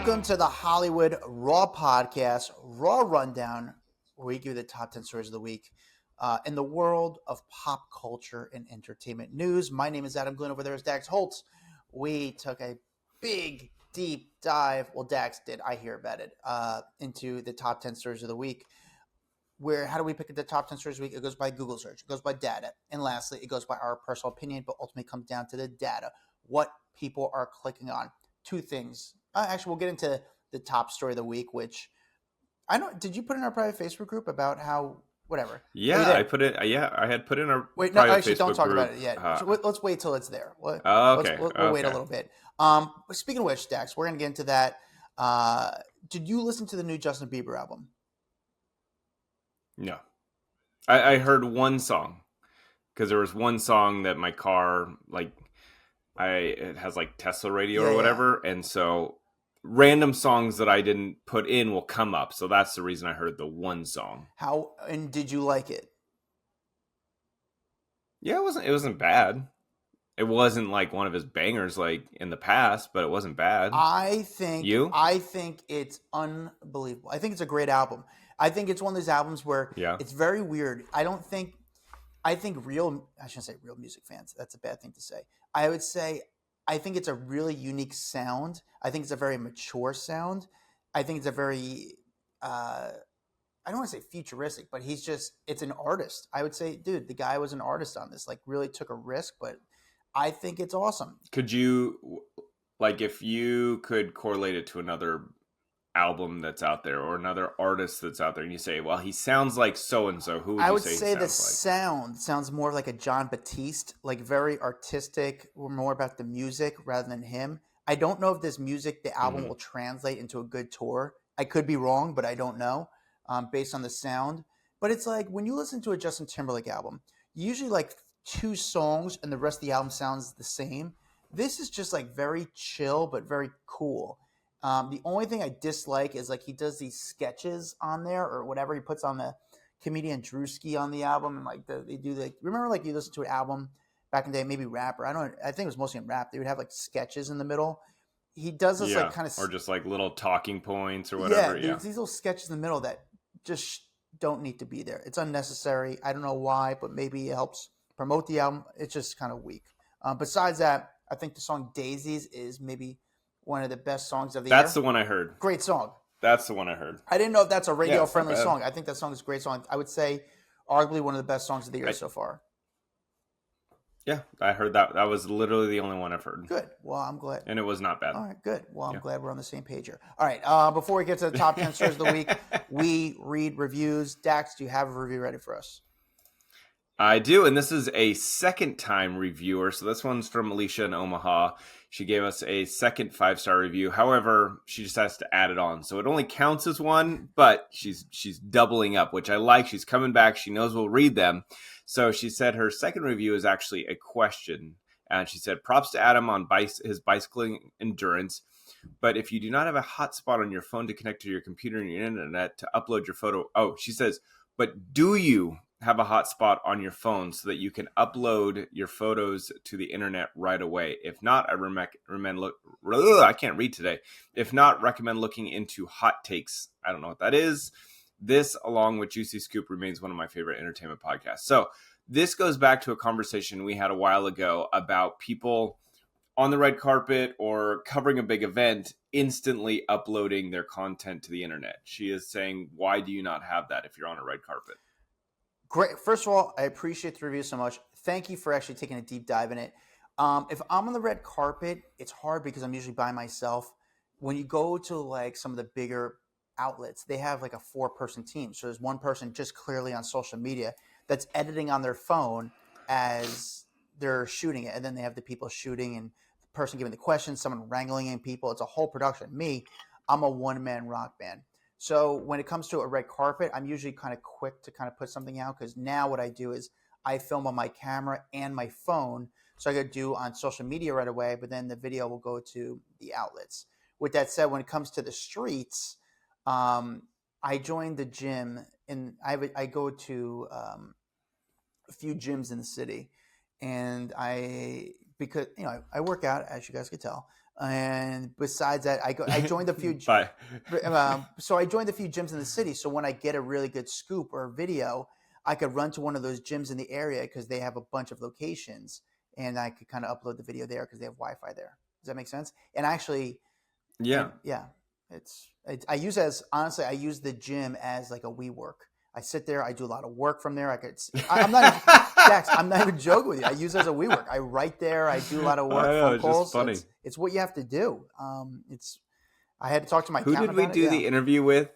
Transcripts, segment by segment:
Welcome to the Hollywood Raw Podcast, Raw Rundown, where we give you the top 10 stories of the week in the world of pop culture and entertainment news. My name is Adam Glyn. Over there is Dax Holt. We took a big, deep dive. Well, Dax did. I hear about it. Into the top 10 stories of the week. How do we pick the top 10 stories of the week? It goes by Google search. It goes by data. And lastly, it goes by our personal opinion, but ultimately comes down to the data. What people are clicking on. Two things. Actually, we'll get into the top story of the week, which I don't. Did you put in our private Facebook group about how whatever? Yeah, I put it. Yeah, I had put in our wait. No, actually, Facebook don't talk group. about it yet. So let's wait till it's there. Okay. We'll wait a little bit. Speaking of which, Dax, we're gonna get into that. Did you listen to the new Justin Bieber album? No, I heard one song because there was one song that my car it has like Tesla radio or whatever, and so random songs that I didn't put in will come up. So that's the reason I heard the one song. And did you like it? Yeah, it wasn't bad. It wasn't like one of his bangers like in the past, but it wasn't bad. I think it's unbelievable. I think it's a great album. I think it's one of those albums where it's very weird. I shouldn't say real music fans. That's a bad thing to say. I think it's a really unique sound. I think it's a very mature sound. I think it's a very, I don't want to say futuristic, but it's an artist. I would say, dude, the guy was an artist on this, like really took a risk, but I think it's awesome. Could you, if you could correlate it to another album that's out there or another artist that's out there, and you say, well, he sounds like so-and-so, who would you say he sounds like? Sound sounds more like a John Batiste, like very artistic, or more about the music rather than him. I don't know if this music, the album will translate into a good tour. I could be wrong, but I don't know based on the sound. But it's like when you listen to a Justin Timberlake album, usually like 2 songs and the rest of the album sounds the same. This is just like very chill, but very cool. The only thing I dislike is like he does these sketches on there or whatever he puts on the comedian Drewski on the album, and like they do remember like you listen to an album back in the day, maybe rap, or I think it was mostly in rap. They would have like sketches in the middle. He does this like kind of or just like little talking points or whatever. Yeah, these little sketches in the middle that just don't need to be there. It's unnecessary. I don't know why, but maybe it helps promote the album. It's just kind of weak. Besides that, I think the song Daisies is maybe one of the best songs of the year. That's the one I heard. Great song. That's the one I heard. I didn't know if that's a radio-friendly song. I think that song is a great song. I would say arguably one of the best songs of the year so far. Yeah, I heard that. That was literally the only one I've heard. Good. Well, I'm glad. And it was not bad. All right, good. Well, I'm glad we're on the same page here. All right, before we get to the top 10 stories of the week, we read reviews. Dax, do you have a review ready for us? I do, and this is a second-time reviewer. So this one's from Alicia in Omaha. She gave us a second 5-star review. However, she just has to add it on. So it only counts as one, but she's doubling up, which I like. She's coming back. She knows we'll read them. So she said her second review is actually a question. And she said, props to Adam on his bicycling endurance. But if you do not have a hotspot on your phone to connect to your computer and your internet to upload your photo. Oh, she says, but do you have a hotspot on your phone so that you can upload your photos to the internet right away? If not, I can't read today. If not, recommend looking into Hot Takes. I don't know what that is. This, along with Juicy Scoop, remains one of my favorite entertainment podcasts. So this goes back to a conversation we had a while ago about people on the red carpet or covering a big event instantly uploading their content to the internet. She is saying, why do you not have that if you're on a red carpet? Great. First of all, I appreciate the review so much. Thank you for actually taking a deep dive in it. If I'm on the red carpet, it's hard because I'm usually by myself. When you go to like some of the bigger outlets, they have like a 4-person team. So there's one person just clearly on social media that's editing on their phone as they're shooting it. And then they have the people shooting and the person giving the questions, someone wrangling in people. It's a whole production. I'm a one-man rock band. So when it comes to a red carpet, I'm usually kind of quick to kind of put something out because now what I do is I film on my camera and my phone. So I could do on social media right away, but then the video will go to the outlets. With that said, when it comes to the streets, I joined the gym and I go to a few gyms in the city, and because I work out, as you guys could tell. And besides that, I joined a few. Bye. So I joined a few gyms in the city. So when I get a really good scoop or video, I could run to one of those gyms in the area because they have a bunch of locations, and I could kind of upload the video there because they have Wi-Fi there. Does that make sense? And actually, Yeah. yeah, I use it as, honestly, I use the gym as like a WeWork. I sit there, I do a lot of work from there. I'm not even, Dax, I'm not even joking with you. I use it as a WeWork. I write there, I do a lot of work, I know, phone it's calls. just funny. It's what you have to do. I had to talk to my Who accountant did we about do it. the interview with?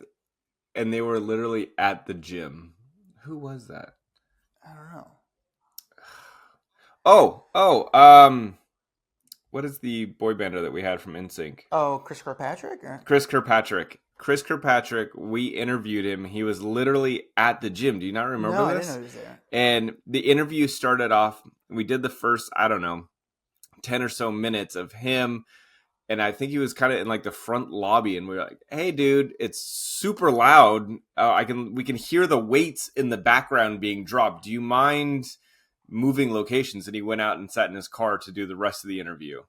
And they were literally at the gym. Who was that? I don't know. What is the boy bander that we had from NSYNC? Oh, Chris Kirkpatrick? Chris Kirkpatrick. Chris Kirkpatrick, we interviewed him. He was literally at the gym. Do you not remember No, this? I didn't know he was there. And the interview started off, we did the first, 10 or so minutes of him. And I think he was kind of in like the front lobby, and we were like, "Hey, dude, it's super loud. We can hear the weights in the background being dropped. Do you mind moving locations?" And he went out and sat in his car to do the rest of the interview. Do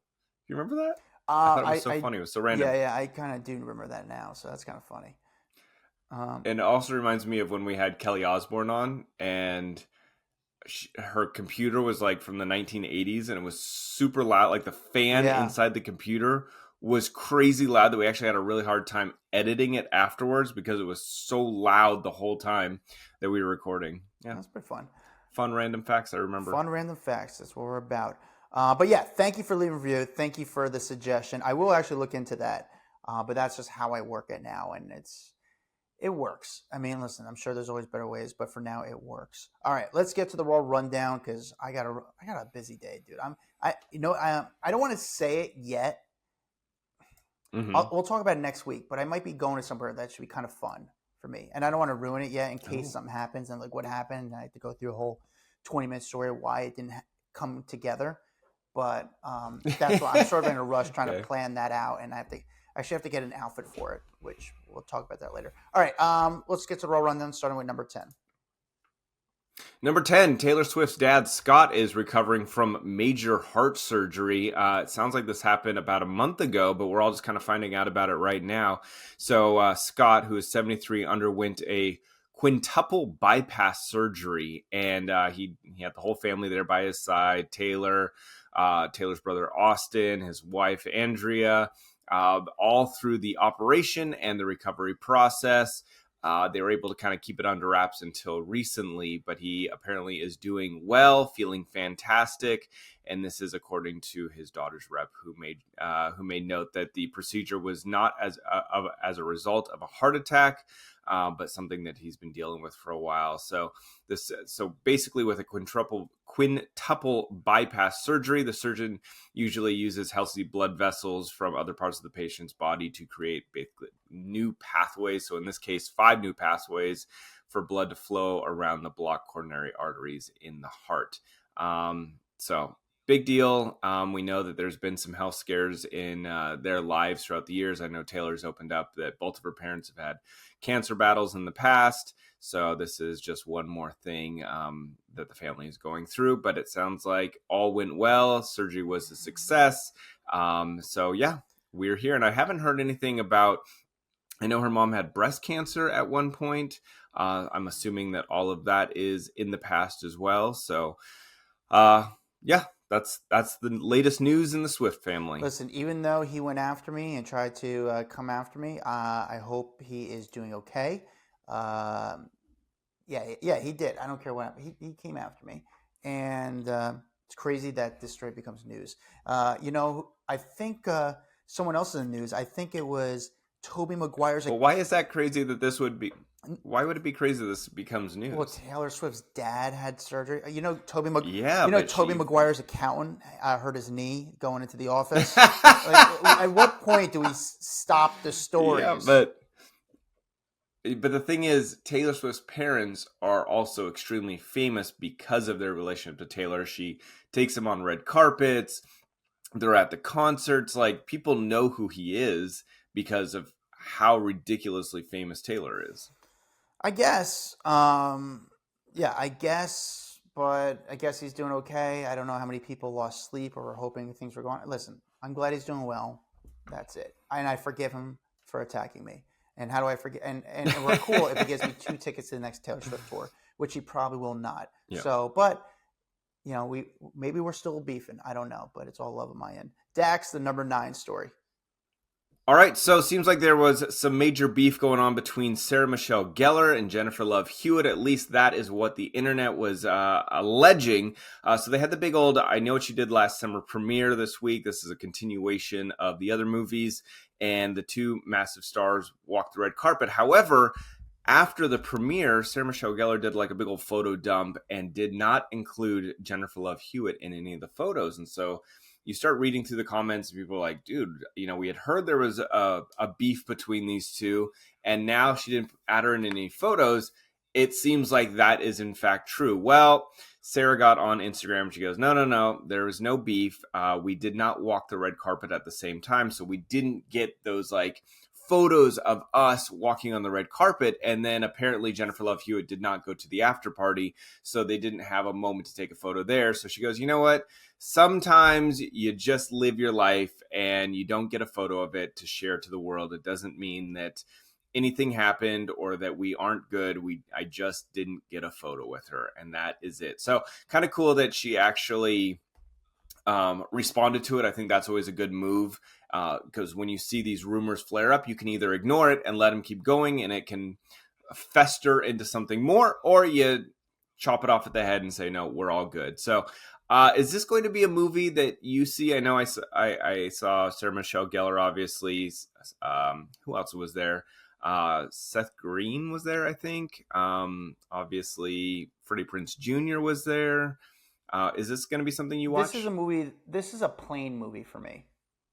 you remember that? I thought it was so funny. It was so random. Yeah, I kind of do remember that now, so that's kind of funny. And it also reminds me of when we had Kelly Osbourne on, and her computer was like from the 1980s, and it was super loud. Like the fan inside the computer was crazy loud that we actually had a really hard time editing it afterwards because it was so loud the whole time that we were recording. Yeah, that's pretty fun. Fun random facts I remember. Fun random facts. That's what we're about. But yeah, thank you for leaving a review. Thank you for the suggestion. I will actually look into that. But that's just how I work it now, and it works. I mean, listen, I'm sure there's always better ways, but for now it works. All right, let's get to the Raw rundown because I got a busy day, dude. I don't want to say it yet. Mm-hmm. We'll talk about it next week, but I might be going to somewhere that should be kind of fun for me, and I don't want to ruin it yet in case something happens and like what happened. And I have to go through a whole 20-minute story of why it didn't come together. But that's why I'm sort of in a rush trying to plan that out, and I actually have to get an outfit for it, which we'll talk about that later. All right, let's get to the Raw rundown, starting with number 10. Number 10, Taylor Swift's dad, Scott, is recovering from major heart surgery. It sounds like this happened about a month ago, but we're all just kind of finding out about it right now. So Scott, who is 73, underwent a quintuple bypass surgery, and he had the whole family there by his side. Taylor's brother Austin, his wife Andrea, all through the operation and the recovery process. They were able to kind of keep it under wraps until recently, but he apparently is doing well, feeling fantastic. And this is according to his daughter's rep, who made note that the procedure was not as a result of a heart attack, but something that he's been dealing with for a while. So basically, with a quintuple bypass surgery, the surgeon usually uses healthy blood vessels from other parts of the patient's body to create basically new pathways. So in this case, 5 new pathways for blood to flow around the blocked coronary arteries in the heart. So big deal. We know that there's been some health scares in their lives throughout the years. I know Taylor's opened up that both of her parents have had cancer battles in the past. So this is just one more thing that the family is going through. But it sounds like all went well. Surgery was a success. So yeah, we're here. And I haven't heard anything about, I know her mom had breast cancer at one point. I'm assuming that all of that is in the past as well. So yeah. That's the latest news in the Swift family. Listen, even though he went after me and tried to come after me, I hope he is doing okay. Yeah, he did. I don't care what happened. He came after me, and it's crazy that this story becomes news. I think someone else in the news. I think it was Tobey Maguire's. Well, why is that crazy that this would be? Why would it be crazy that this becomes news? Well, Taylor Swift's dad had surgery. Tobey Maguire's accountant hurt his knee going into the office. At what point do we stop the stories? Yeah, but the thing is, Taylor Swift's parents are also extremely famous because of their relationship to Taylor. She takes him on red carpets. They're at the concerts. Like, people know who he is because of how ridiculously famous Taylor is. I guess. I guess. But I guess he's doing okay. I don't know how many people lost sleep or were hoping things were going. Listen, I'm glad he's doing well. That's it. And I forgive him for attacking me. And how do I forget? And we're cool if he gives me 2 tickets to the next Taylor Swift tour, which he probably will not. Yeah. So, but maybe we're still beefing. I don't know, but it's all love on my end. Dax, the number 9 story. All right, so it seems like there was some major beef going on between Sarah Michelle Gellar and Jennifer Love Hewitt. At least that is what the internet was alleging. So they had the big old I Know What You Did Last Summer premiere this week. This is a continuation of the other movies, and the 2 massive stars walked the red carpet. However, after the premiere, Sarah Michelle Gellar did like a big old photo dump and did not include Jennifer Love Hewitt in any of the photos. And so you start reading through the comments and people are like, dude, we had heard there was a beef between these 2, and now she didn't add her in any photos. It seems like that is in fact true. Well, Sarah got on Instagram. She goes, no, there was no beef. We did not walk the red carpet at the same time. So we didn't get those like photos of us walking on the red carpet. And then apparently Jennifer Love Hewitt did not go to the after party, so they didn't have a moment to take a photo there. So she goes, you know what? Sometimes you just live your life and you don't get a photo of it to share to the world. It doesn't mean that anything happened or that we aren't good. I just didn't get a photo with her, and that is it. So kind of cool that she actually responded to it. I think that's always a good move, because when you see these rumors flare up, you can either ignore it and let them keep going and it can fester into something more, or you chop it off at the head and say, no, we're all good. So is this going to be a movie that you see? I know I saw Sarah Michelle Gellar, obviously. Who else was there? Seth Green was there, I think. Obviously, Freddie Prinze Jr. was there. Is this going to be something you watch? This is a movie. This is a plane movie for me.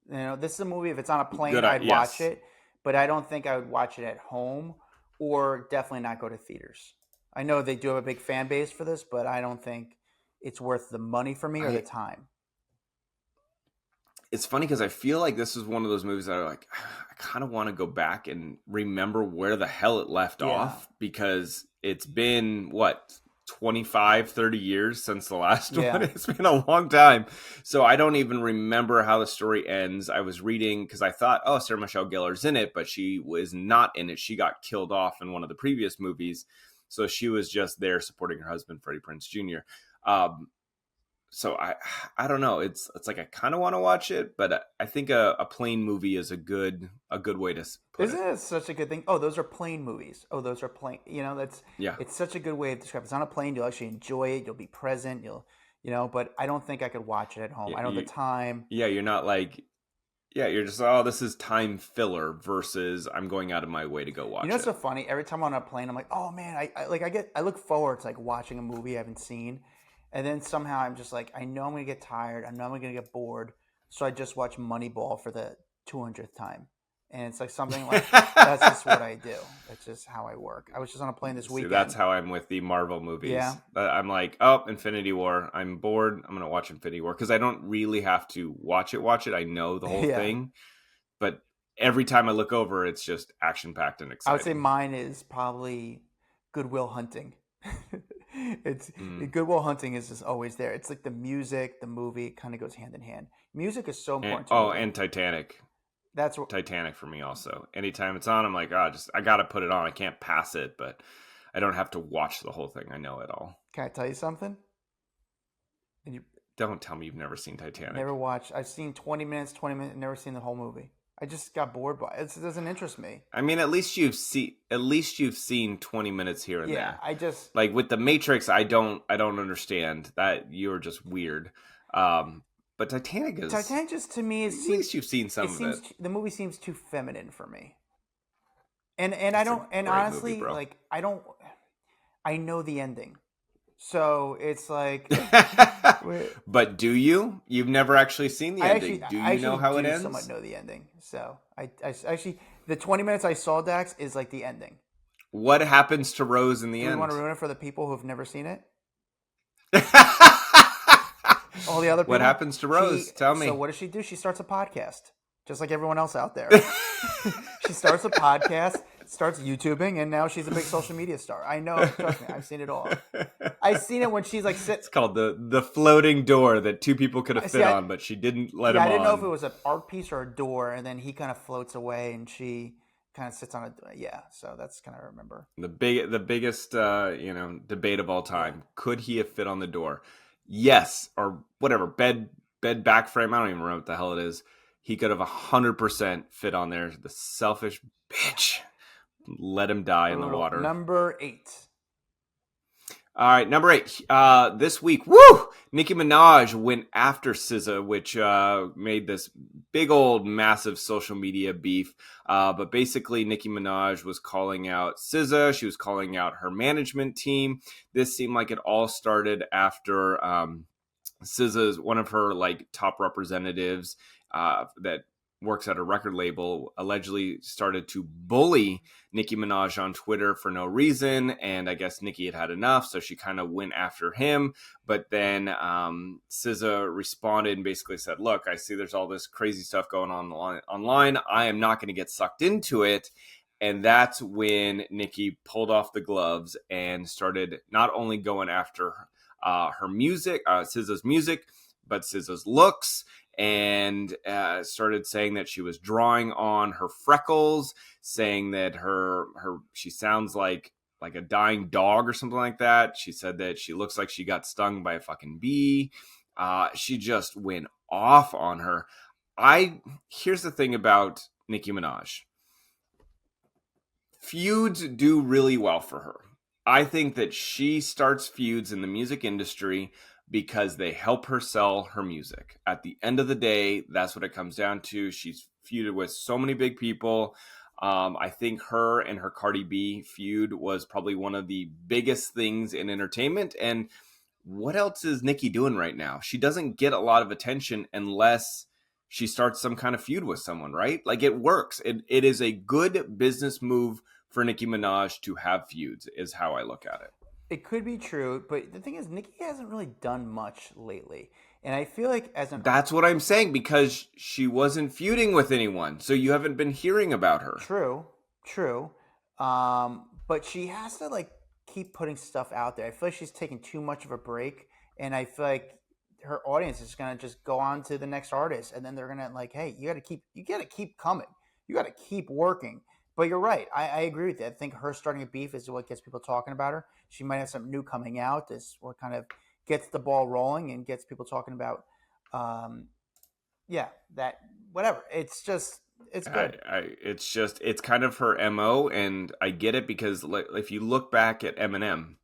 This is a movie. If it's on a plane, I'd watch it, but I don't think I would watch it at home, or definitely not go to theaters. I know they do have a big fan base for this, but I don't think it's worth the money for me or the time. It's funny because I feel like this is one of those movies that I kind of want to go back and remember where the hell it left off, because it's been 25, 30 years since the last one. It's been a long time. So I don't even remember how the story ends. I was reading because I thought, oh, Sarah Michelle Gellar's in it, but she was not in it. She got killed off in one of the previous movies. So she was just there supporting her husband, Freddie Prinze Jr. So I don't know. It's like I kind of want to watch it, but I think a plane movie is a good way to put Isn't it such a good thing? Oh, those are plane movies. Oh, those are plane. It's such a good way of describing. It's on a plane. You'll actually enjoy it. You'll be present. But I don't think I could watch it at home. I don't have the time. Yeah, you're not like. Yeah, you're just, oh, this is time filler versus I'm going out of my way to go watch it. It's so funny. Every time I'm on a plane, I'm like, oh man, I look forward to like watching a movie I haven't seen, and then somehow I'm just like, I know I'm gonna get tired. I know I'm gonna get bored, so I just watch Moneyball for the 200th time, and it's like something like that's just what I do. That's just how I work. I was just on a plane this weekend. That's how I'm with the Marvel movies. Yeah, I'm like, oh, Infinity War. I'm bored. I'm gonna watch Infinity War because I don't really have to watch it. I know the whole thing, but every time I look over, it's just action packed and exciting. I would say mine is probably Good Will Hunting. Good Will Hunting is just always there. It's like the music, the movie kind of goes hand in hand. Music is so important. And Titanic. That's what Titanic for me also. Anytime it's on, I'm like, I gotta put it on. I can't pass it, but I don't have to watch the whole thing. I know it all. Can I tell you something? Don't tell me you've never seen Titanic. Never watched. I've seen 20 minutes, never seen the whole movie. I just got bored by it. It doesn't interest me. I mean, at least you've seen 20 minutes here and there. Yeah, I just like with The Matrix. I don't understand that. You're just weird. But Titanic just to me is. At least you've seen some of it. The movie seems too feminine for me. And I don't. And honestly, movie, like I don't. I know the ending. So it's like, but do you? You've never actually seen the ending. Do you know how it ends? I somewhat know the ending. So I actually, the 20 minutes I saw, Dax, is like the ending. What happens to Rose in the end? You want to ruin it for the people who have never seen it? All the other people. What happens to Rose? Tell me. So what does she do? She starts a podcast, just like everyone else out there. She starts a podcast, starts YouTubing, and now she's a big social media star. I know. Trust me, I've seen it all. I've seen it when she's like It's called the floating door that two people could have fit on, but she didn't let him on. I didn't know if it was an art piece or a door, and then he kind of floats away, and she kind of sits on it. Yeah, so that's kind of remember. The biggest debate of all time. Could he have fit on the door? Yes, or whatever, bed back frame. I don't even remember what the hell it is. He could have 100% fit on there. The selfish bitch. Let him die in the water. Number 8. All right, number 8. This week, woo! Nicki Minaj went after SZA, which made this big old massive social media beef. But basically, Nicki Minaj was calling out SZA. She was calling out her management team. This seemed like it all started after SZA's one of her like top representatives that works at a record label allegedly started to bully Nicki Minaj on Twitter for no reason. And I guess Nicki had enough. So she kind of went after him. But then SZA responded and basically said, look, I see there's all this crazy stuff going on online. I am not going to get sucked into it. And that's when Nicki pulled off the gloves and started not only going after her music, SZA's music, but SZA's looks, and started saying that she was drawing on her freckles, saying that she sounds like a dying dog or something like that. She said that she looks like she got stung by a fucking bee. She just went off on her. Here's the thing about Nicki Minaj. Feuds do really well for her. I think that she starts feuds in the music industry because they help her sell her music. At the end of the day, that's what it comes down to. She's feuded with so many big people. I think her and her Cardi B feud was probably one of the biggest things in entertainment. And what else is Nicki doing right now? She doesn't get a lot of attention unless she starts some kind of feud with someone, right? Like it works. It is a good business move for Nicki Minaj to have feuds, is how I look at it. It could be true, but the thing is, Nicki hasn't really done much lately. And I feel like that's what I'm saying, because she wasn't feuding with anyone. So you haven't been hearing about her. True. But she has to like keep putting stuff out there. I feel like she's taking too much of a break. And I feel like her audience is going to just go on to the next artist. And then they're going to like, hey, you got to keep coming. You got to keep working. But you're right. I agree with that. I think her starting a beef is what gets people talking about her. She might have something new coming out. This what kind of gets the ball rolling and gets people talking about, that whatever. It's good. It's kind of her MO, and I get it because if you look back at Eminem,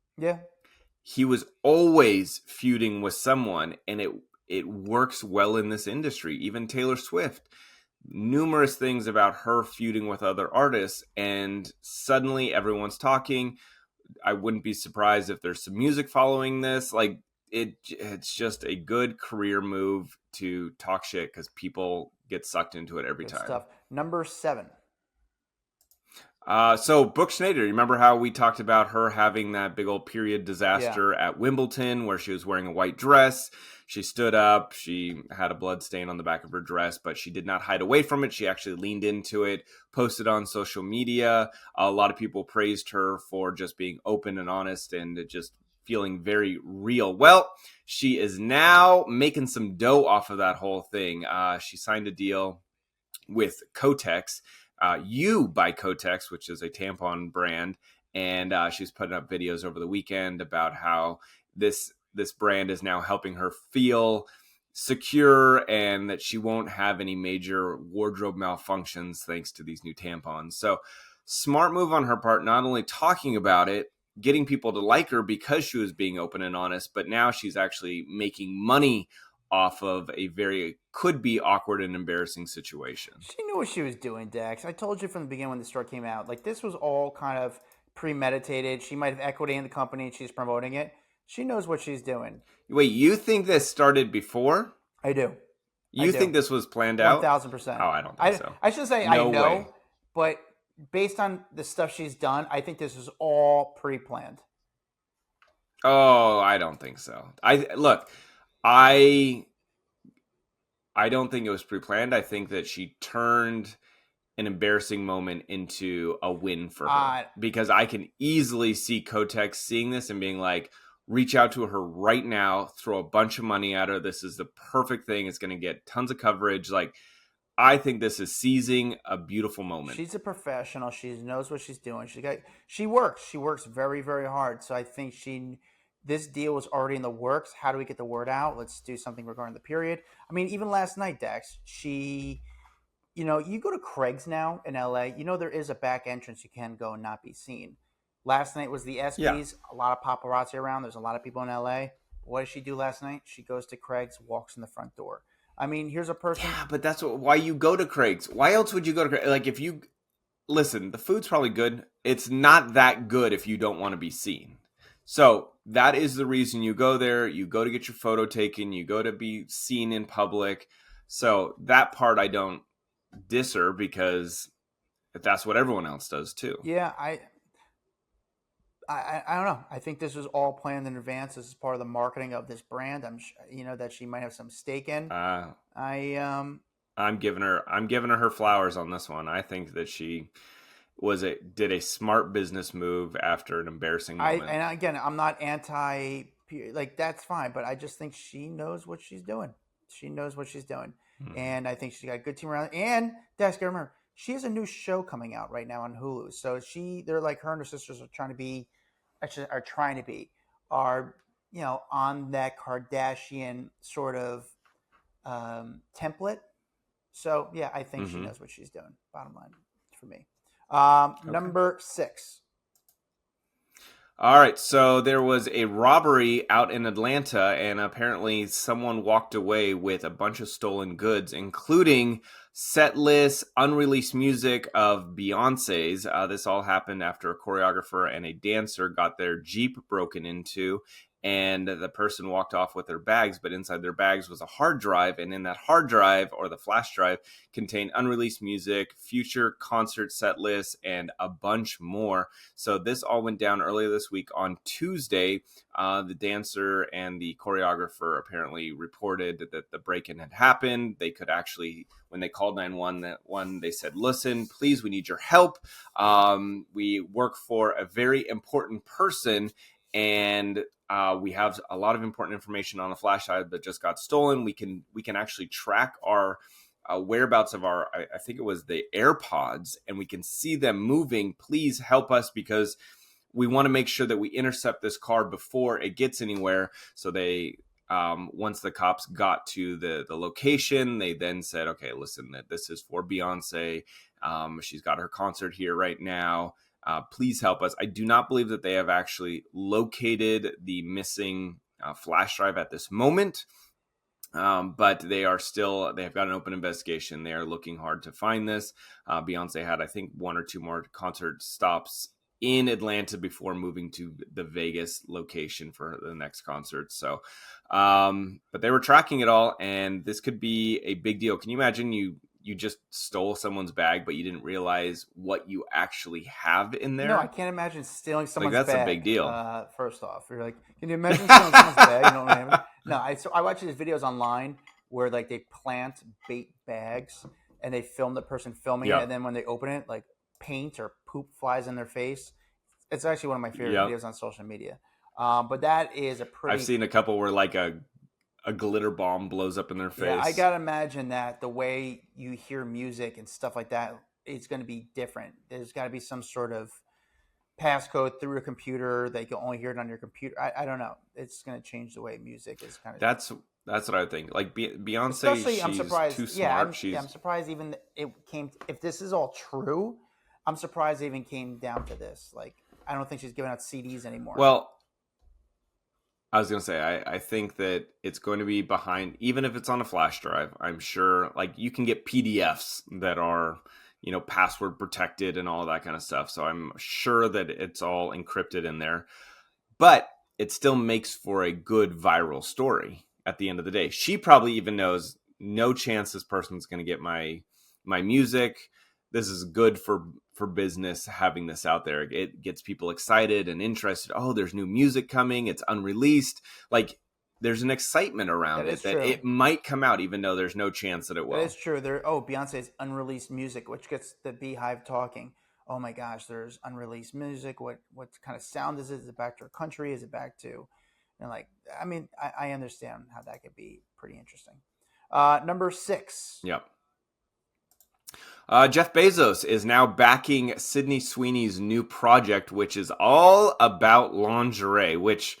he was always feuding with someone, and it works well in this industry. Even Taylor Swift. Numerous things about her feuding with other artists, and suddenly everyone's talking. I wouldn't be surprised if there's some music following this. Like it's just a good career move to talk shit because people get sucked into it every time. Stuff. Number 7. So Brooke Schneider, you remember how we talked about her having that big old period disaster at Wimbledon where she was wearing a white dress. She stood up. She had a blood stain on the back of her dress, but she did not hide away from it. She actually leaned into it, posted on social media. A lot of people praised her for just being open and honest and just feeling very real. Well, she is now making some dough off of that whole thing. She signed a deal with Kotex. You by Kotex, which is a tampon brand, and she's putting up videos over the weekend about how this brand is now helping her feel secure and that she won't have any major wardrobe malfunctions thanks to these new tampons. So smart move on her part, not only talking about it, getting people to like her because she was being open and honest, but now she's actually making money off of a very could be awkward and embarrassing situation. She knew what she was doing, Dax. I told you from the beginning when the story came out, like this was all kind of premeditated. She might have equity in the company and she's promoting it. She knows what she's doing. Wait, you think this started before? I do. You think this was planned out? 1,000%. Oh, I don't think so. I should say No I know, way. but based on the stuff she's done, I think this was all pre-planned. Oh, I don't think so. I don't think it was pre-planned. I think that she turned an embarrassing moment into a win for her, because I can easily see Kotex seeing this and being like, reach out to her right now, throw a bunch of money at her. This is the perfect thing. It's going to get tons of coverage. Like, I think this is seizing a beautiful moment. She's a professional. She knows what she's doing. She works. She works very, very hard. So I think this deal was already in the works. How do we get the word out? Let's do something regarding the period. I mean, even last night, Dex, you go to Craig's now in LA, there is a back entrance you can go and not be seen. Last night was the ESPYs, Yeah. a lot of paparazzi around. There's a lot of people in LA. What does she do last night? She goes to Craig's, walks in the front door. I mean, here's a person. Yeah, but that's why you go to Craig's. Why else would you go to Craig's? Like, if you listen, the food's probably good. It's not that good if you don't want to be seen. So that is the reason you go there. You go to get your photo taken. You go to be seen in public. So that part I don't diss her, because that's what everyone else does too. Yeah, I don't know. I think this was all planned in advance. This is part of the marketing of this brand. I'm that she might have some stake in. I'm giving her her flowers on this one. I think that she did a smart business move after an embarrassing moment. And again, I'm not anti, like, that's fine, but I just think she knows what she's doing. She knows what she's doing. And I think she's got a good team around. And Dex, remember, she has a new show coming out right now on Hulu. So they're like, her and her sisters are trying to be on that Kardashian sort of template. So yeah, I think she knows what she's doing. Bottom line for me. Okay. Number 6. All right, so there was a robbery out in Atlanta, and apparently someone walked away with a bunch of stolen goods, including set lists, unreleased music of Beyoncé's. This all happened after a choreographer and a dancer got their Jeep broken into, and the person walked off with their bags, but inside their bags was a hard drive, and in that hard drive, or the flash drive, contained unreleased music, future concert set lists, and a bunch more. So this all went down earlier this week on Tuesday. The dancer and the choreographer apparently reported that the break-in had happened. They could actually, when they called 911, they said, listen, please, we need your help. We work for a very important person, and we have a lot of important information on the flash drive that just got stolen. We can actually track our whereabouts of I think it was the AirPods, and we can see them moving. Please help us, because we want to make sure that we intercept this car before it gets anywhere. So they, once the cops got to the location, they then said, okay, listen, that this is for Beyonce. She's got her concert here right now. Please help us. I do not believe that they have actually located the missing flash drive at this moment. But they have got an open investigation. They are looking hard to find this. Beyonce had, I think, 1 or 2 more concert stops in Atlanta before moving to the Vegas location for the next concert. So, but they were tracking it all, and this could be a big deal. Can you imagine you just stole someone's bag, but you didn't realize what you actually have in there? No, I can't imagine stealing someone's bag. That's a big deal. First off, you're like, can you imagine stealing someone's bag? You don't have it? No, I watch these videos online where like they plant bait bags and they film the person filming it, and then when they open it, like paint or poop flies in their face. It's actually one of my favorite videos on social media. But that is a pretty. I've seen a couple where like a glitter bomb blows up in their face. Yeah, I gotta imagine that the way you hear music and stuff like that, it's going to be different. There's got to be some sort of passcode through a computer that you can only hear it on your computer. I don't know. It's going to change the way music is kind of. That's what I think. Like Beyonce, especially, I'm surprised. Too smart. I'm surprised even it came. If this is all true, I'm surprised it even came down to this. Like, I don't think she's giving out CDs anymore. Well, I was going to say, I think that it's going to be behind, even if it's on a flash drive, I'm sure, like, you can get PDFs that are, password protected and all that kind of stuff. So I'm sure that it's all encrypted in there. But it still makes for a good viral story at the end of the day. She probably even knows, no chance this person's going to get my music. This is good for business having this out there. It gets people excited and interested. Oh, there's new music coming. It's unreleased. Like, there's an excitement around That is it that true. it might come out, even though there's no chance that it That will. is true. Beyonce's unreleased music, which gets the beehive talking. Oh my gosh, there's unreleased music. What kind of sound is it? Is it back to her country? Is it back to, like, I mean, I understand how that could be pretty interesting. Number 6. Yep. Jeff Bezos is now backing Sydney Sweeney's new project, which is all about lingerie, which,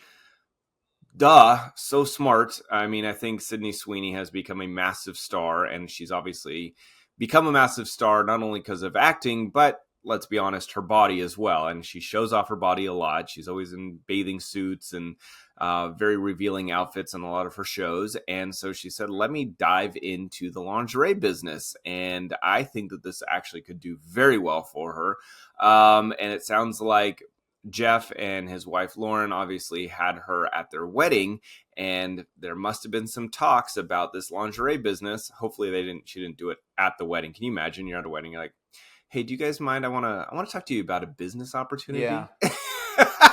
duh, so smart. I mean, I think Sydney Sweeney has become a massive star, and she's obviously become a massive star not only because of acting, but let's be honest, her body as well. And she shows off her body a lot. She's always in bathing suits and very revealing outfits in a lot of her shows. And so she said, let me dive into the lingerie business. And I think that this actually could do very well for her. And it sounds like Jeff and his wife Lauren obviously had her at their wedding, and there must have been some talks about this lingerie business. Hopefully she didn't do it at the wedding. Can you imagine you're at a wedding, you're like, hey, do you guys mind? I want to talk to you about a business opportunity. Yeah.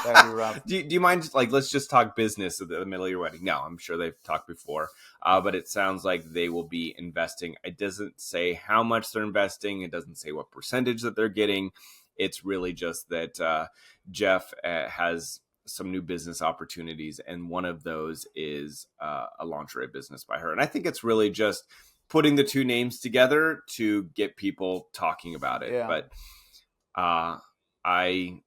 That'd be rough. Do you mind? Like, let's just talk business at the middle of your wedding. No, I'm sure they've talked before, but it sounds like they will be investing. It doesn't say how much they're investing. It doesn't say what percentage that they're getting. It's really just that Jeff has some new business opportunities, and one of those is a lingerie business by her. And I think it's really just putting the two names together to get people talking about it. Yeah. But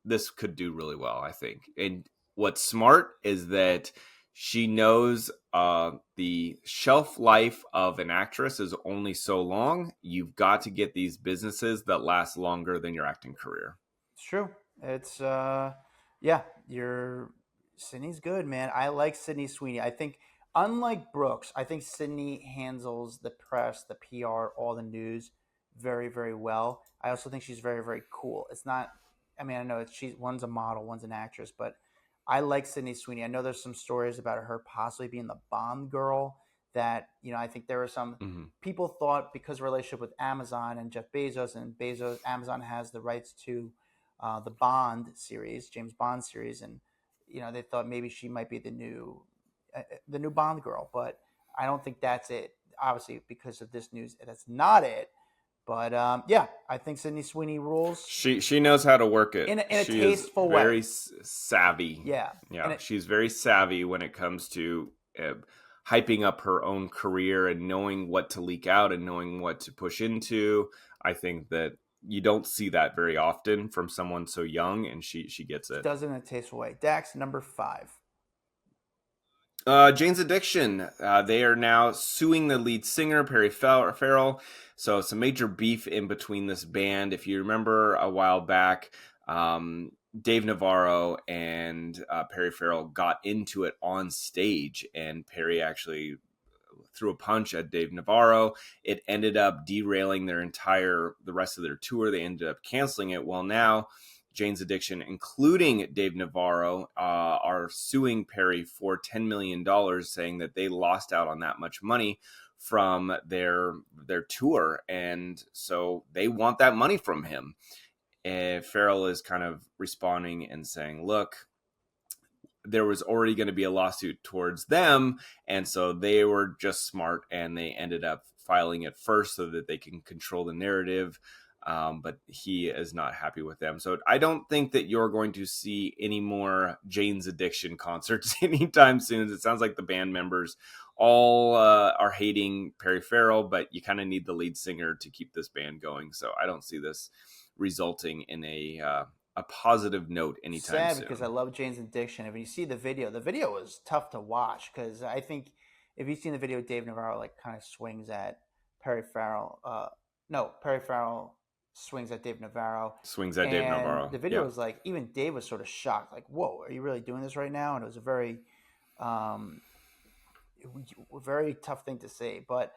this could do really well, I think. And what's smart is that she knows the shelf life of an actress is only so long. You've got to get these businesses that last longer than your acting career. It's true. It's Sydney's good, man. I like Sydney Sweeney. I think unlike Brooks, I think Sydney handles the press, the PR, all the news very, very well. I also think she's very, very cool. It's not. I mean, I know one's a model, one's an actress, but I like Sydney Sweeney. I know there's some stories about her possibly being the Bond girl. That I think there were some people thought because of her relationship with Amazon and Jeff Bezos, Amazon has the rights to the Bond series, James Bond series, and they thought maybe she might be the new Bond girl, but I don't think that's it. Obviously, because of this news, that's not it. But I think Sydney Sweeney rules. She knows how to work it in a she tasteful is way. Very savvy. Yeah. She's very savvy when it comes to hyping up her own career and knowing what to leak out and knowing what to push into. I think that you don't see that very often from someone so young, and she gets it. She does it in a tasteful way. Dax, number 5. Jane's Addiction. They are now suing the lead singer, Perry Farrell. So some major beef in between this band. If you remember a while back, Dave Navarro and Perry Farrell got into it on stage, and Perry actually threw a punch at Dave Navarro. It ended up derailing the rest of their tour. They ended up canceling it. Well, now Jane's Addiction, including Dave Navarro, are suing Perry for $10 million, saying that they lost out on that much money from their tour. And so they want that money from him. And Farrell is kind of responding and saying, look, there was already going to be a lawsuit towards them. And so they were just smart and they ended up filing it first so that they can control the narrative. But he is not happy with them. So I don't think that you're going to see any more Jane's Addiction concerts anytime soon. It sounds like the band members all are hating Perry Farrell, but you kind of need the lead singer to keep this band going. So I don't see this resulting in a positive note anytime soon. Because I love Jane's Addiction. If you see the video was tough to watch because I think if you've seen the video, Dave Navarro kind of swings at Perry Farrell. Perry Farrell swings at Dave Navarro. Dave Navarro. The video was like, even Dave was sort of shocked, like, whoa, are you really doing this right now? And it was a very, very tough thing to say. But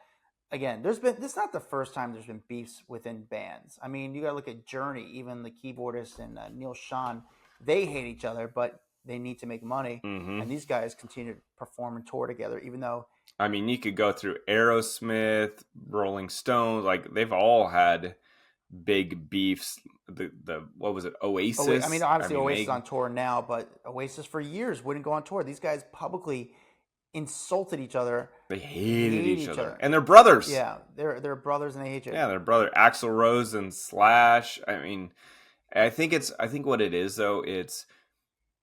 again, this is not the first time there's been beefs within bands. I mean, you got to look at Journey, even the keyboardist and Neil Schon, they hate each other, but they need to make money. And these guys continue to perform and tour together, even though. I mean, you could go through Aerosmith, Rolling Stones, like they've all had big beefs. What was it, Oasis? I mean, obviously Oasis is on tour now, but Oasis for years wouldn't go on tour. These guys publicly insulted each other. They hated each other. And they're brothers. Yeah, they're brothers and they hate each other. Yeah, they're brother. Axl Rose and Slash. I mean, I think what it is though, it's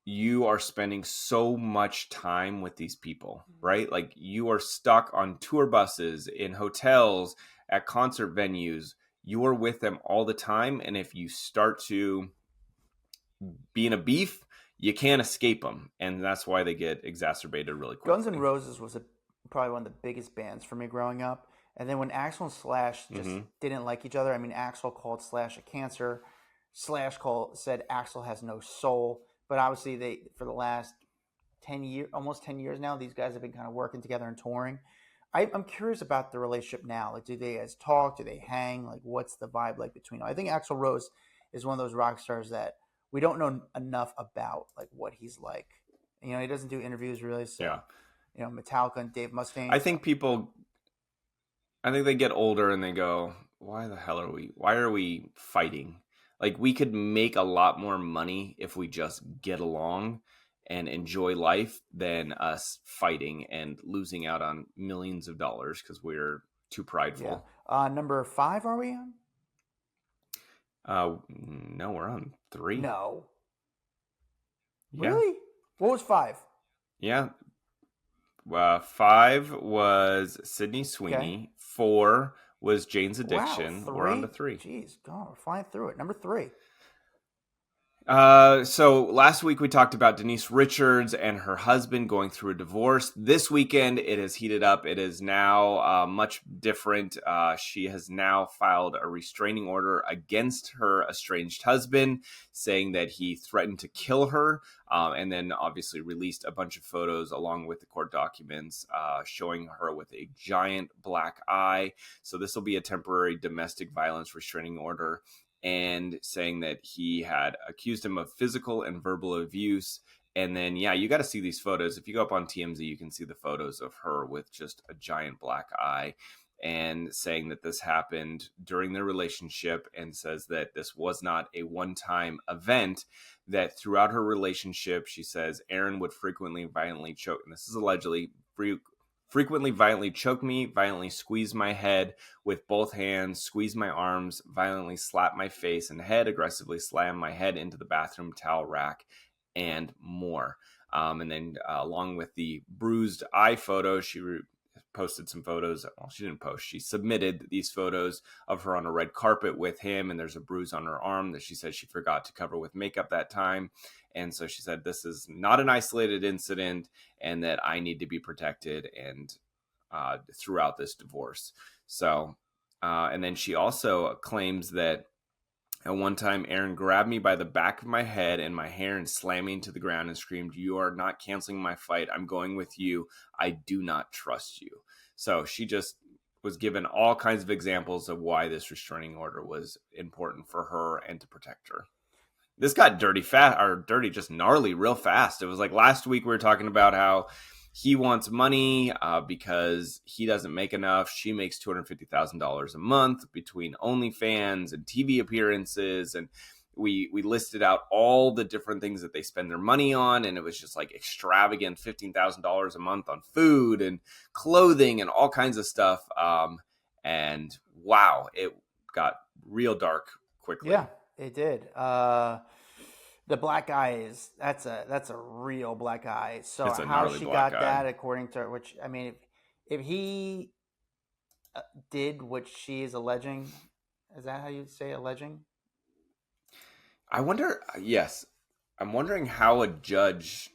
you are spending so much time with these people, right? Like you are stuck on tour buses, in hotels, at concert venues. You are with them all the time, and if you start to be in a beef, you can't escape them, and that's why they get exacerbated really quickly. Guns N' Roses was probably one of the biggest bands for me growing up. And then when Axl and Slash just didn't like each other, I mean, Axl called Slash a cancer. Slash said Axl has no soul. But obviously, for the last 10 years, almost 10 years now, these guys have been kind of working together and touring. I'm curious about the relationship now. Like, do they guys talk? Do they hang? Like, what's the vibe like between them? I think Axl Rose is one of those rock stars that we don't know enough about, like what he's like. You know, he doesn't do interviews really. So, yeah. You know, Metallica and Dave Mustaine. I think they get older and they go, why are we fighting? Like, we could make a lot more money if we just get along and enjoy life than us fighting and losing out on millions of dollars because we're too prideful. Yeah. Number 5, are we on? No, we're on 3. No. Yeah. Really? What was 5? Yeah. 5 was Sydney Sweeney. Okay. 4 was Jane's Addiction. Wow, 3? We're on to 3. Jeez, God, we're flying through it. Number 3. So last week we talked about Denise Richards and her husband going through a divorce. This weekend it has heated up. It is now much different. She has now filed a restraining order against her estranged husband, saying that he threatened to kill her, and then obviously released a bunch of photos along with the court documents showing her with a giant black eye. So this will be a temporary domestic violence restraining order, and saying that he had accused him of physical and verbal abuse. And then, yeah, you got to see these photos. If you go up on TMZ, you can see the photos of her with just a giant black eye, and saying that this happened during their relationship, and says that this was not a one-time event, that throughout her relationship, she says Aaron would frequently violently choke, and this is allegedly, frequently violently choke me, violently squeeze my head with both hands, squeeze my arms, violently slap my face and head, aggressively slam my head into the bathroom towel rack, and more. And then along with the bruised eye photo, she posted some photos. Well, she didn't post. She submitted these photos of her on a red carpet with him, and there's a bruise on her arm that she said she forgot to cover with makeup that time. And so she said, this is not an isolated incident, and that I need to be protected and throughout this divorce. So, and then she also claims that at one time, Aaron grabbed me by the back of my head and my hair and slammed me into the ground and screamed, "You are not canceling my fight. I'm going with you. I do not trust you." So she just was given all kinds of examples of why this restraining order was important for her and to protect her. This got dirty, just gnarly real fast. It was like last week we were talking about how he wants money because he doesn't make enough. She makes $250,000 a month between OnlyFans and TV appearances. And we listed out all the different things that they spend their money on. And it was just like extravagant $15,000 a month on food and clothing and all kinds of stuff. And wow, it got real dark quickly. Yeah, it did. The black eye that's a real black eye. So how she got that, according to her, which, I mean, if he did what she is alleging, is that how you say alleging? I wonder. Yes, I'm wondering how a judge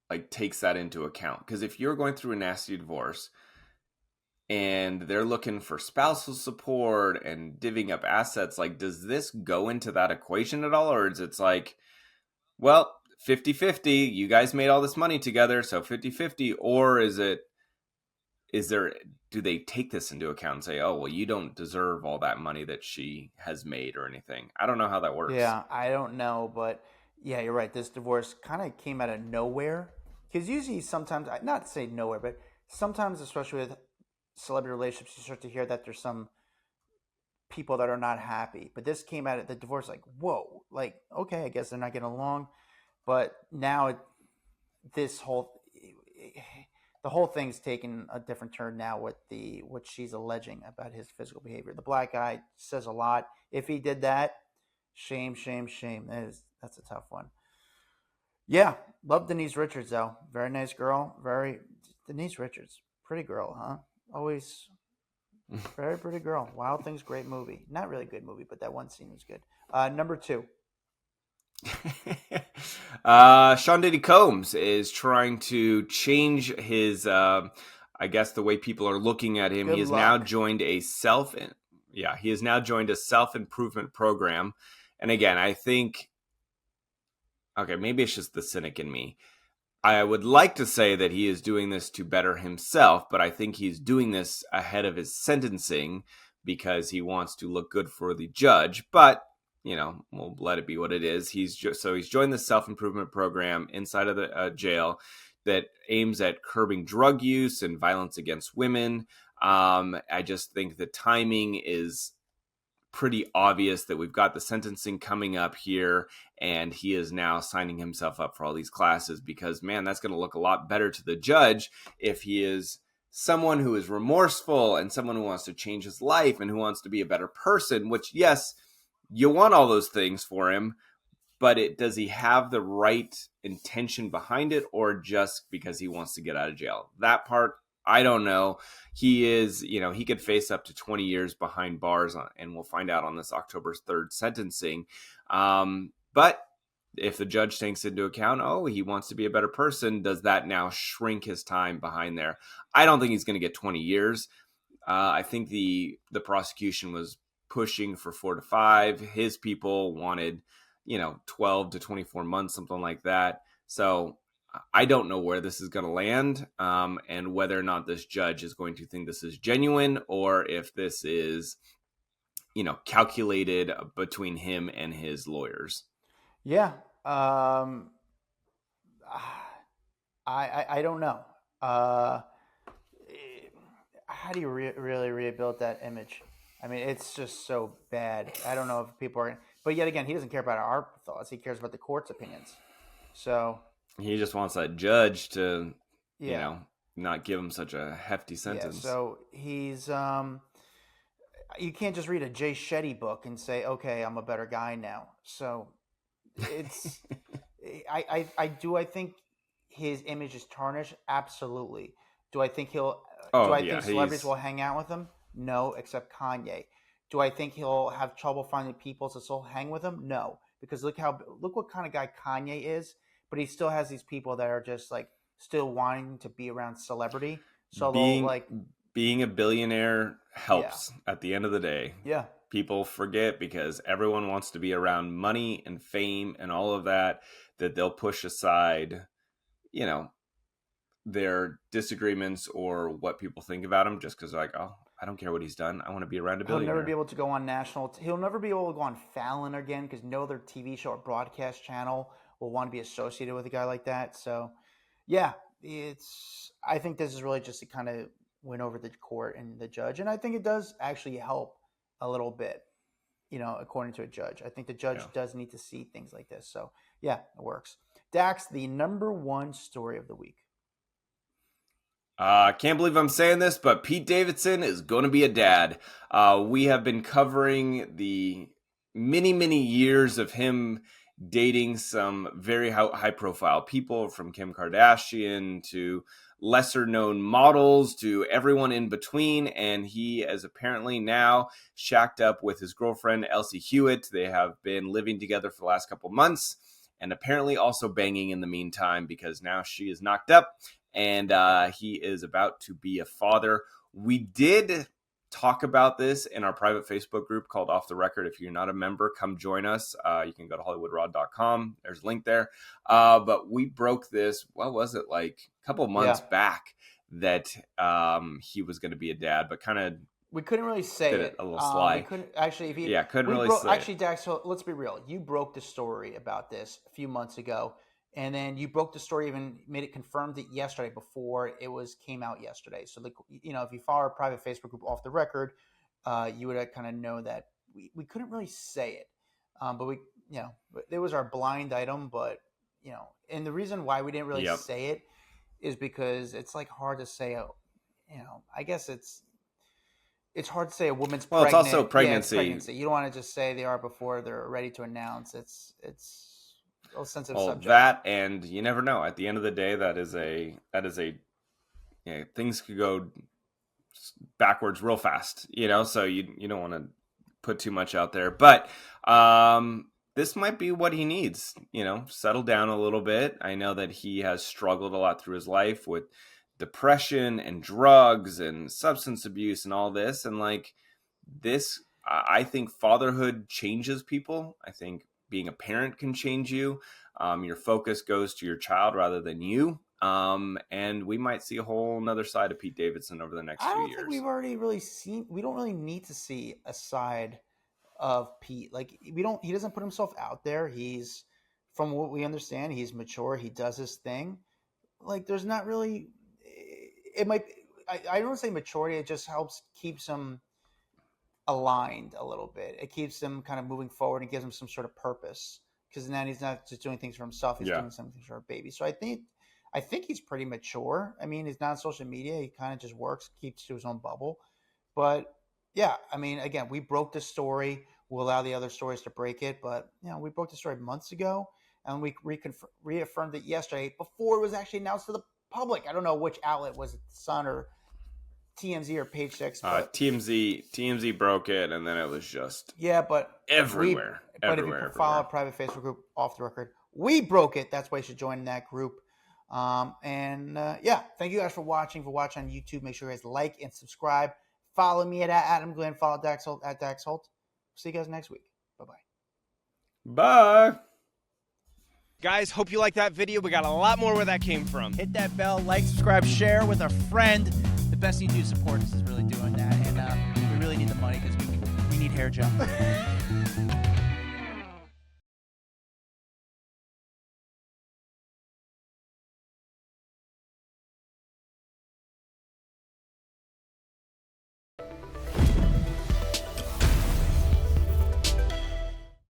like takes that into account, because if you're going through a nasty divorce and they're looking for spousal support and divvying up assets, like, does this go into that equation at all? Or is it like, well, 50-50, you guys made all this money together, so 50-50? Or do they take this into account and say, oh, well, you don't deserve all that money that she has made or anything? I don't know how that works. Yeah, I don't know, but yeah, you're right. This divorce kind of came out of nowhere, because usually sometimes, not to say nowhere, but sometimes, especially with celebrity relationships, you start to hear that there's some people that are not happy. But this came out of the divorce like, whoa, like, okay, I guess they're not getting along. But now the the whole thing's taken a different turn now with what she's alleging about his physical behavior. The black guy says a lot. If he did that, shame, shame, shame. That's a tough one. Yeah, love Denise Richards though. Very nice girl. Very Denise Richards, pretty girl, huh? Always very pretty girl. Wild Things, great movie. Not really good movie, but that one scene was good. Number 2. Sean Diddy Combs is trying to change his, I guess, the way people are looking at him. Good He has luck. now joined a he has now joined a self-improvement program. And again, I think, okay, maybe it's just the cynic in me. I would like to say that he is doing this to better himself, but I think he's doing this ahead of his sentencing because he wants to look good for the judge. But we'll let it be what it is. He's joined the self-improvement program inside of the jail that aims at curbing drug use and violence against women. I just think the timing is pretty obvious that we've got the sentencing coming up here, and he is now signing himself up for all these classes because, man, that's going to look a lot better to the judge if he is someone who is remorseful and someone who wants to change his life and who wants to be a better person, which, yes, you want all those things for him, but does he have the right intention behind it, or just because he wants to get out of jail? That part, I don't know. He is, he could face up to 20 years behind bars, and we'll find out on this October 3rd sentencing. But if the judge takes into account, he wants to be a better person, does that now shrink his time behind there? I don't think he's going to get 20 years. I think the prosecution was pushing for 4 to 5. His people wanted, 12 to 24 months, something like that. So I don't know where this is going to land, and whether or not this judge is going to think this is genuine or if this is, calculated between him and his lawyers. Yeah. I don't know. How do you really rebuild that image? I mean, it's just so bad. I don't know if people are, but yet again, he doesn't care about our thoughts. He cares about the court's opinions. So he just wants that judge to, yeah, not give him such a hefty sentence. Yeah, so he's you can't just read a Jay Shetty book and say, okay, I'm a better guy now. So it's I think his image is tarnished. Absolutely. Do I think think celebrities will hang out with him? No, except Kanye. Do I think he'll have trouble finding people to still hang with him? No, because look what kind of guy Kanye is. But he still has these people that are just like still wanting to be around celebrity. So being a billionaire helps at the end of the day. Yeah. People forget because everyone wants to be around money and fame and all of that they'll push aside, their disagreements or what people think about him just because they're like, I don't care what he's done. I want to be around a billionaire. He'll never be able to go on he'll never be able to go on Fallon again because no other TV show or broadcast channel will want to be associated with a guy like that. So, yeah, I think this is really just to kind of win over the court and the judge. And I think it does actually help a little bit, according to a judge. I think the judge does need to see things like this. So, yeah, it works. Dax, the number 1 story of the week. Can't believe I'm saying this, but Pete Davidson is going to be a dad. We have been covering the many, many years of him dating some very high profile people, from Kim Kardashian to lesser known models to everyone in between. And he is apparently now shacked up with his girlfriend, Elsie Hewitt. They have been living together for the last couple months and apparently also banging in the meantime because now she is knocked up and he is about to be a father. We did talk about this in our private Facebook group called Off the Record. If you're not a member, come join us. You can go to HollywoodRaw.com. There's a link there. But we broke this, what was it, like a couple months back that he was going to be a dad, but kind of we couldn't really say it a little sly. We couldn't actually. Say Dax, so let's be real. You broke the story about this a few months ago, and then you broke the story, even made it confirmed it yesterday before it came out yesterday. So, if you follow our private Facebook group Off the Record, you would kind of know that we couldn't really say it, but it was our blind item. But and the reason why we didn't really say it is because it's like hard to say, I guess it's hard to say a woman's pregnant. Well, it's also pregnancy. pregnancy. Yeah, it's pregnancy. You don't want to just say they are before they're ready to announce. It's a sensitive subject. That, and you never know. At the end of the day, things could go backwards real fast, so you don't want to put too much out there. But this might be what he needs, settle down a little bit. I know that he has struggled a lot through his life with depression and drugs and substance abuse and all this. And like this, I think fatherhood changes people. I think being a parent can change you. Your focus goes to your child rather than you. And we might see a whole nother side of Pete Davidson over the next few years. I don't think we've already really seen. We don't really need to see a side of Pete. Like he doesn't put himself out there. He's, from what we understand, he's mature. He does his thing. Like there's not really. It might. I don't say maturity. It just helps keeps him aligned a little bit. It keeps him kind of moving forward and gives him some sort of purpose. Because then he's not just doing things for himself. He's doing something for a baby. So I think he's pretty mature. I mean, he's not on social media. He kind of just works, keeps to his own bubble. But yeah, I mean, again, we broke the story. We'll allow the other stories to break it. But, we broke the story months ago. And we reaffirmed it yesterday before it was actually announced to the public. I don't know which outlet was it, The Sun or TMZ or Page Six. TMZ broke it, and then it was just but everywhere. But if you follow a private Facebook group, Off the Record, we broke it. That's why you should join that group. Thank you guys for watching on YouTube. Make sure you guys like and subscribe. Follow me at Adam Glyn. Follow Dax Holt at Dax Holt. See you guys next week. Bye-bye. Bye. Guys, hope you liked that video. We got a lot more where that came from. Hit that bell, like, subscribe, share with a friend. The best thing you do to support us is really doing that. And we really need the money because we need hair gel.